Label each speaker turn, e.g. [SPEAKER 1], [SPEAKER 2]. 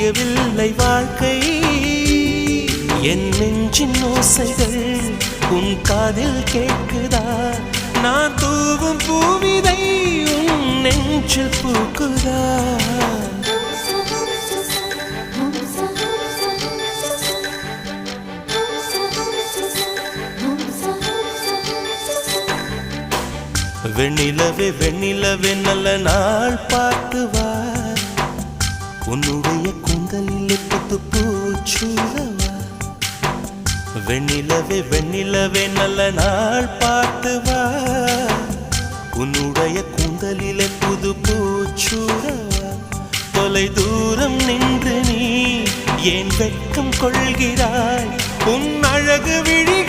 [SPEAKER 1] புரியவில்லை வாழ்க்கை என் நெஞ்சின் ஓசைகள் உன் காதில் கேட்குதா நான் தூவும் பூவிதை உன் நெஞ்சில் பூக்குதா வெண்ணிலவே வெண்ணிலவே நல்ல நாள் பார்த்து வா உன்னுடைய கூந்தலில் புத்து பூச்சூடவா வெண்ணிலவே வெண்ணிலவே நல்ல நாள் பார்த்து வா உன்னுடைய கூந்தலில் புது பூச்சூடவா தொலை தூரம் நின்று நீ ஏன் வெட்கம் கொள்கிறாய் உன் அழகு விழி